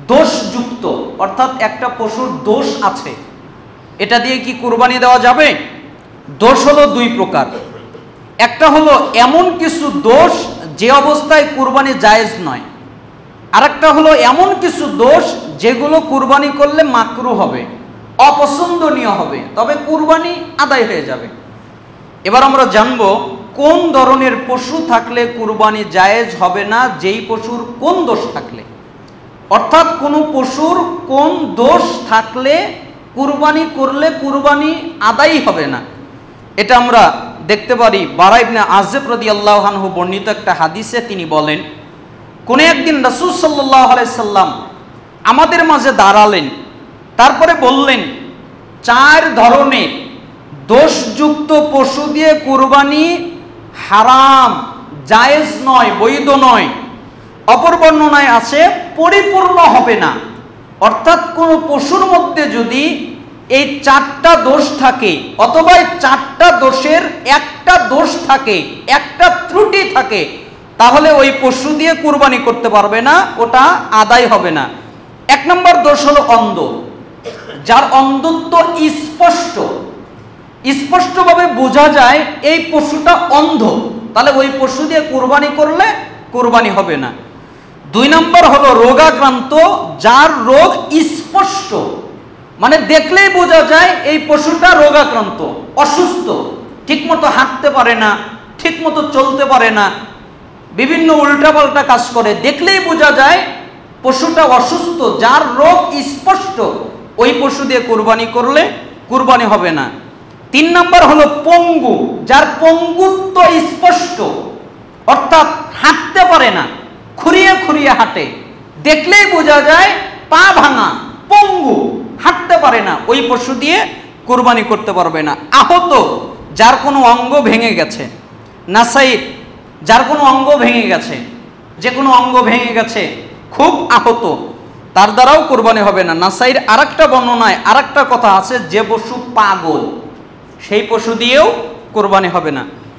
দোষযুক্ত, অর্থাৎ একটা পশুর দোষ আছে, এটা দিয়ে কি কুরবানি দেওয়া যাবে? দোষ হলো দুই প্রকার। একটা হলো এমন কিছু দোষ যে অবস্থায় কুরবানি জায়েজ নয়, আর একটা হলো এমন কিছু দোষ যেগুলো কুরবানি করলে মাকরু হবে, অপছন্দনীয় হবে, তবে কুরবানি আদায় হয়ে যাবে। এবার আমরা জানব কোন ধরনের পশু থাকলে কুরবানি জায়েজ হবে না, যেই পশুর কোন দোষ থাকলে, অর্থাৎ কোনো পশুর কোন দোষ থাকলে কুরবানি করলে কুরবানি আদায় হবে না। এটা আমরা দেখতে পারি বারা ইবনে আযিব রাদিয়াল্লাহু আনহু বর্ণিত একটা হাদিসে তিনি বলেন, কোন একদিন রাসূল সাল্লাল্লাহু আলাইহি সাল্লাম আমাদের মাঝে দাঁড়ালেন, তারপরে বললেন, 4 ধরনের দোষযুক্ত পশু দিয়ে কুরবানি হারাম, জায়েজ নয়, বৈধ নয়। অপর বর্ণনায় আছে পরিপূর্ণ হবে না, অর্থাৎ কোন পশুর মধ্যে যদি এই 4টা দোষ থাকে, অথবা এই 4টা দোষের একটা দোষ থাকে, একটা ত্রুটি থাকে, তাহলে ওই পশু দিয়ে কুরবানি করতে পারবে না, ওটা আদায় হবে না। 1 নম্বর দোষ হলো অন্ধ, যার অন্ধত্ব স্পষ্টভাবে বোঝা যায় এই পশুটা অন্ধ, তাহলে ওই পশু দিয়ে কুরবানি করলে কুরবানি হবে না। 2 নম্বর হলো রোগাক্রান্ত, যার রোগ স্পষ্ট, মানে দেখলেই বোঝা যায় এই পশুটা রোগাক্রান্ত, অসুস্থ, ঠিকমতো হাঁটতে পারে না, ঠিকমতো চলতে পারে না, বিভিন্ন উল্টাপাল্টা কাজ করে, দেখলেই বোঝা যায় পশুটা অসুস্থ, যার রোগ স্পষ্ট, ওই পশু দিয়ে কুরবানি করলে কুরবানি হবে না। 3 নম্বর হলো পঙ্গু, যার পঙ্গুত্ব স্পষ্ট, অর্থাৎ হাঁটতে পারে না, খুঁড়িয়ে খুঁড়িয়ে হাঁটে, দেখলেই বোঝা যায় পা ভাঙা, পঙ্গু, হাঁটতে পারে না, ওই পশু দিয়ে কুরবানি করতে পারবে না। আহত, যার কোনো অঙ্গ ভেঙে গেছে, নাসাইর, যার কোনো অঙ্গ ভেঙে গেছে, যে কোনো অঙ্গ ভেঙে গেছে, খুব আহত, তার দ্বারাও কুরবানি হবে না। নাসাইর আরেকটা বর্ণনায় আরেকটা কথা আছে, যে পশু পাগল, সেই পশু দিয়েও কুরবানি হবে না।